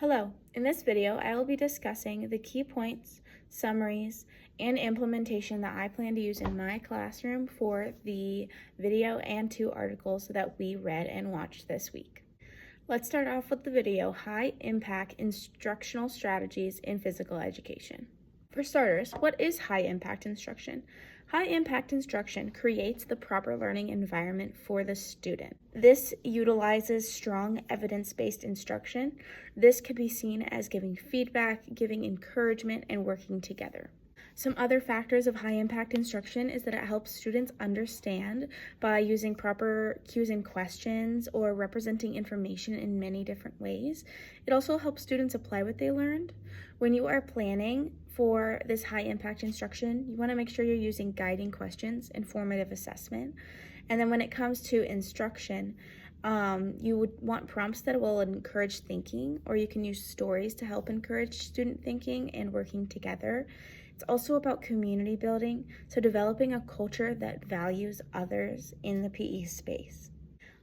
Hello, in this video I will be discussing the key points, summaries, and implementation that I plan to use in my classroom for the video and 2 articles that we read and watched this week. Let's start off with the video, High Impact Instructional Strategies in Physical Education. For starters, what is high impact instruction? High impact instruction creates the proper learning environment for the student. This utilizes strong evidence-based instruction. This could be seen as giving feedback, giving encouragement, and working together. Some other factors of high impact instruction is that it helps students understand by using proper cues and questions or representing information in many different ways. It also helps students apply what they learned. When you are planning for this high impact instruction, you want to make sure you're using guiding questions and formative assessment. And then when it comes to instruction, you would want prompts that will encourage thinking, or you can use stories to help encourage student thinking and working together. It's also about community building, so developing a culture that values others in the PE space.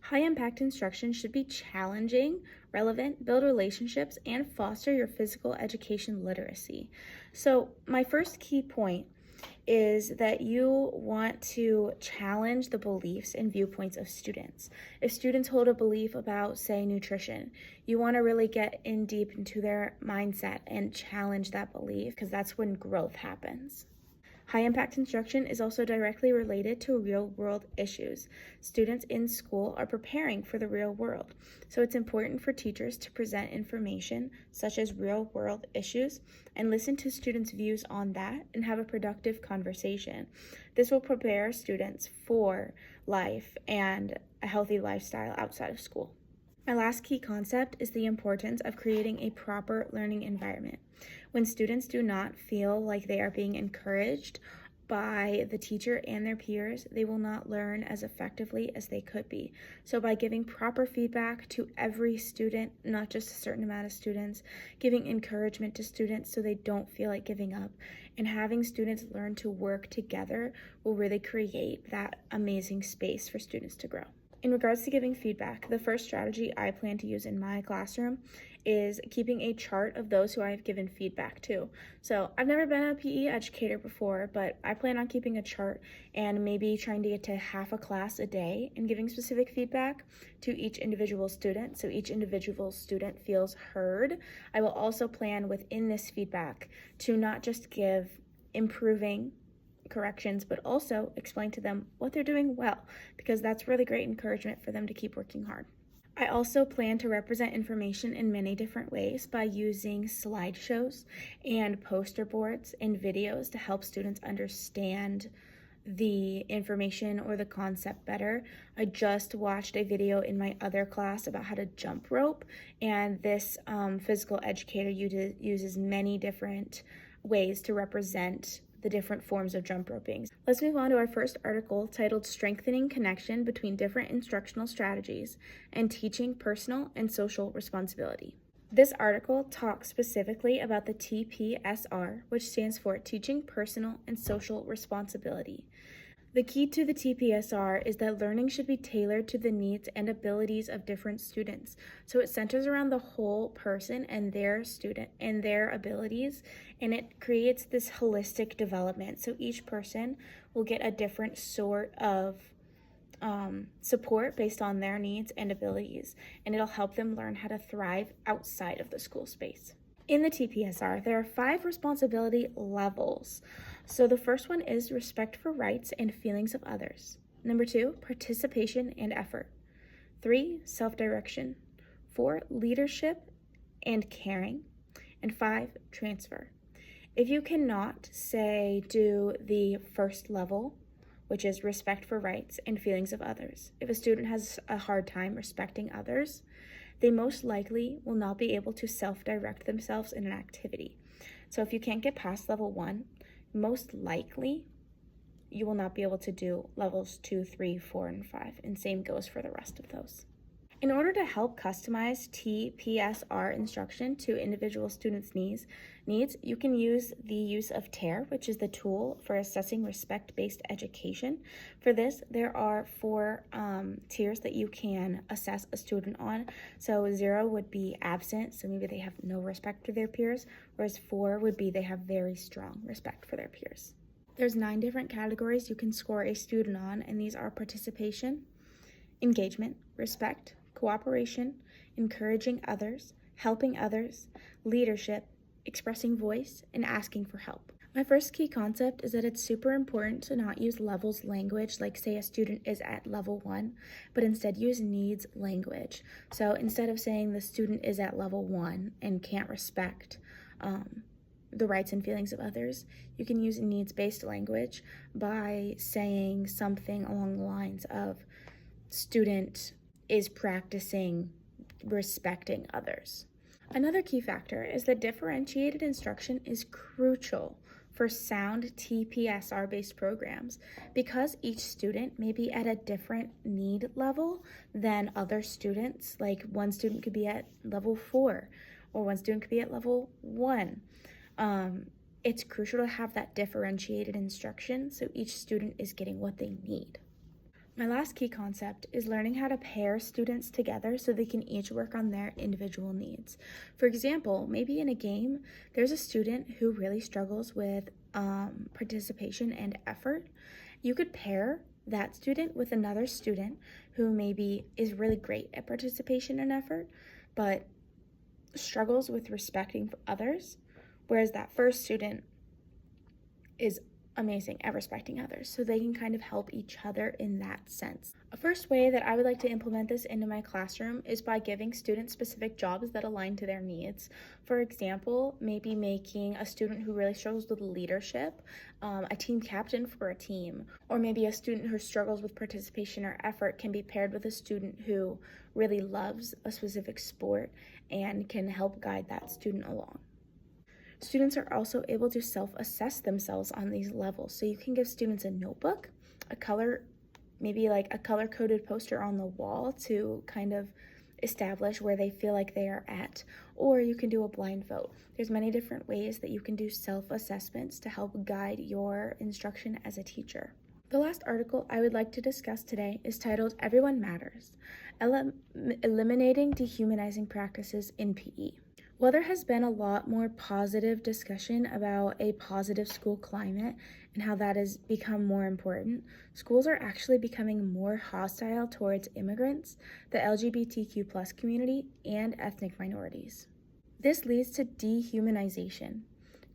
High impact instruction should be challenging, relevant, build relationships, and foster your physical education literacy. So my first key point is that you want to challenge the beliefs and viewpoints of students. If students hold a belief about, say, nutrition, you want to really get in deep into their mindset and challenge that belief, because that's when growth happens. High impact instruction is also directly related to real world issues. Students in school are preparing for the real world, so it's important for teachers to present information such as real world issues and listen to students' views on that and have a productive conversation. This will prepare students for life and a healthy lifestyle outside of school. My last key concept is the importance of creating a proper learning environment. When students do not feel like they are being encouraged by the teacher and their peers, they will not learn as effectively as they could be. So by giving proper feedback to every student, not just a certain amount of students, giving encouragement to students so they don't feel like giving up, and having students learn to work together will really create that amazing space for students to grow. In regards to giving feedback, the first strategy I plan to use in my classroom is keeping a chart of those who I have given feedback to. So I've never been a PE educator before, but I plan on keeping a chart and maybe trying to get to half a class a day and giving specific feedback to each individual student, so each individual student feels heard. I will also plan within this feedback to not just give improving corrections, but also explain to them what they're doing well, because that's really great encouragement for them to keep working hard. I also plan to represent information in many different ways by using slideshows and poster boards and videos to help students understand the information or the concept better. I just watched a video in my other class about how to jump rope, and this physical educator uses many different ways to represent the different forms of jump roping. Let's move on to our first article titled Strengthening Connection Between Different Instructional Strategies and Teaching Personal and Social Responsibility. This article talks specifically about the TPSR, which stands for Teaching Personal and Social Responsibility. The key to the TPSR is that learning should be tailored to the needs and abilities of different students. So it centers around the whole person and their student and their abilities, and it creates this holistic development. So each person will get a different sort of support based on their needs and abilities, and it'll help them learn how to thrive outside of the school space. In the TPSR, there are 5 responsibility levels. So the first one is respect for rights and feelings of others. Number 2, participation and effort. 3, self-direction. 4, leadership and caring. And 5, transfer. If you cannot, say, do the first level, which is respect for rights and feelings of others, if a student has a hard time respecting others, they most likely will not be able to self-direct themselves in an activity. So if you can't get past level 1, most likely you will not be able to do levels 2, 3, 4, and 5, and same goes for the rest of those. In order to help customize TPSR instruction to individual students' needs, you can use the use of TARE, which is the tool for assessing respect-based education. For this, there are four tiers that you can assess a student on. So 0 would be absent, so maybe they have no respect for their peers, whereas 4 would be they have very strong respect for their peers. There's 9 different categories you can score a student on, and these are participation, engagement, respect, cooperation, encouraging others, helping others, leadership, expressing voice, and asking for help. My first key concept is that it's super important to not use levels language, like say a student is at level 1, but instead use needs language. So instead of saying the student is at level 1 and can't respect the rights and feelings of others, you can use needs-based language by saying something along the lines of student is practicing respecting others. Another key factor is that differentiated instruction is crucial for sound TPSR-based programs because each student may be at a different need level than other students. Like one student could be at level 4 or one student could be at level 1. It's crucial to have that differentiated instruction so each student is getting what they need. My last key concept is learning how to pair students together so they can each work on their individual needs. For example, maybe in a game, there's a student who really struggles with participation and effort. You could pair that student with another student who maybe is really great at participation and effort, but struggles with respecting others, whereas that first student is amazing at respecting others, so they can kind of help each other in that sense. A first way that I would like to implement this into my classroom is by giving students specific jobs that align to their needs. For example, maybe making a student who really struggles with leadership a team captain for a team, or maybe a student who struggles with participation or effort can be paired with a student who really loves a specific sport and can help guide that student along. Students are also able to self-assess themselves on these levels. So you can give students a notebook, maybe like a color-coded poster on the wall to kind of establish where they feel like they are at, or you can do a blind vote. There's many different ways that you can do self-assessments to help guide your instruction as a teacher. The last article I would like to discuss today is titled Everyone Matters, Eliminating Dehumanizing Practices in PE. While there has been a lot more positive discussion about a positive school climate and how that has become more important, schools are actually becoming more hostile towards immigrants, the LGBTQ+ community, and ethnic minorities. This leads to dehumanization.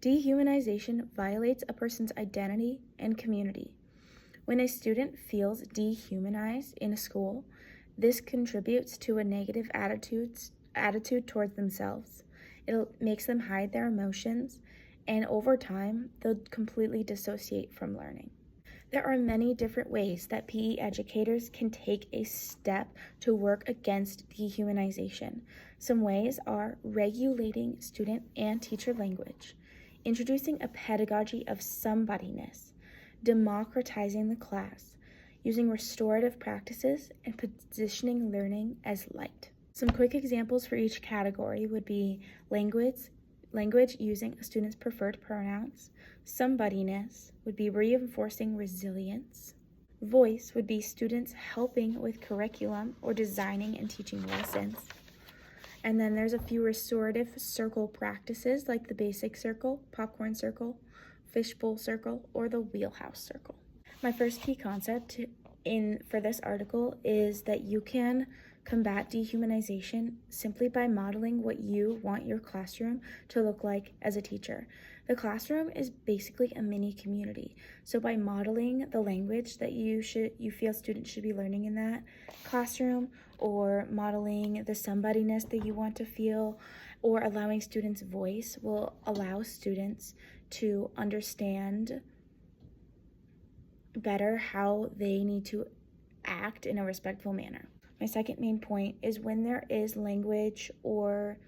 Dehumanization violates a person's identity and community. When a student feels dehumanized in a school, this contributes to a negative attitude towards themselves. It makes them hide their emotions, and over time, they'll completely dissociate from learning. There are many different ways that PE educators can take a step to work against dehumanization. Some ways are regulating student and teacher language, introducing a pedagogy of somebodyness, democratizing the class, using restorative practices, and positioning learning as light. Some quick examples for each category would be language using a student's preferred pronouns. Somebodyness would be reinforcing resilience. Voice would be students helping with curriculum or designing and teaching lessons. And then there's a few restorative circle practices like the basic circle, popcorn circle, fishbowl circle, or the wheelhouse circle. My first key concept for this article is that you can combat dehumanization simply by modeling what you want your classroom to look like as a teacher. The classroom is basically a mini community. So by modeling the language that you feel students should be learning in that classroom, or modeling the somebodyness that you want to feel, or allowing students voice will allow students to understand better how they need to act in a respectful manner. My second main point is when there is language or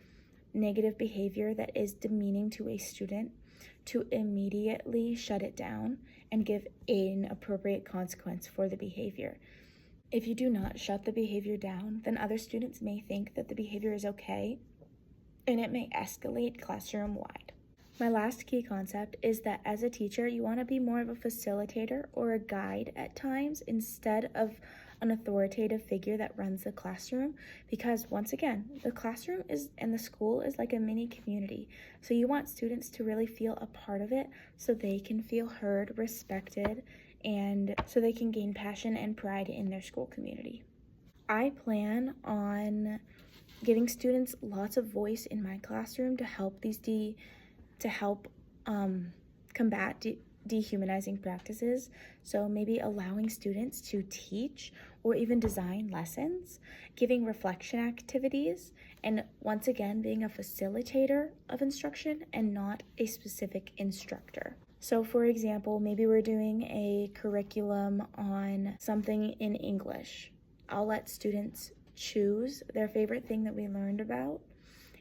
negative behavior that is demeaning to a student, to immediately shut it down and give an appropriate consequence for the behavior. If you do not shut the behavior down, then other students may think that the behavior is okay, and it may escalate classroom-wide. My last key concept is that as a teacher, you want to be more of a facilitator or a guide at times instead of an authoritative figure that runs the classroom, because once again, the classroom is and the school is like a mini community. So you want students to really feel a part of it so they can feel heard, respected, and so they can gain passion and pride in their school community. I plan on giving students lots of voice in my classroom to help combat dehumanizing practices. So maybe allowing students to teach or even design lessons, giving reflection activities, and once again, being a facilitator of instruction and not a specific instructor. So for example, maybe we're doing a curriculum on something in English. I'll let students choose their favorite thing that we learned about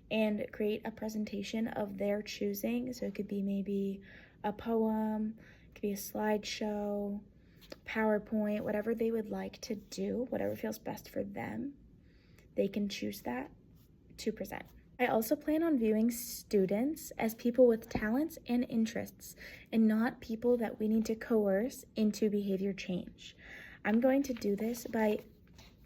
and create a presentation of their choosing. So it could be maybe a poem, it could be a slideshow, PowerPoint, whatever they would like to do, whatever feels best for them. They can choose that to present. I also plan on viewing students as people with talents and interests and not people that we need to coerce into behavior change. I'm going to do this by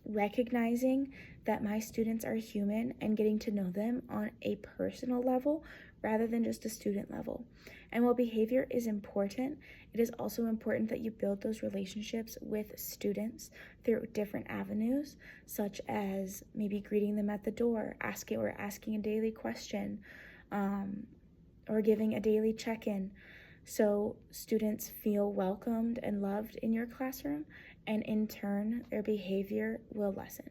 recognizing that my students are human and getting to know them on a personal level rather than just a student level. And while behavior is important, it is also important that you build those relationships with students through different avenues, such as maybe greeting them at the door, asking a daily question, or giving a daily check-in, so students feel welcomed and loved in your classroom, and in turn, their behavior will lessen.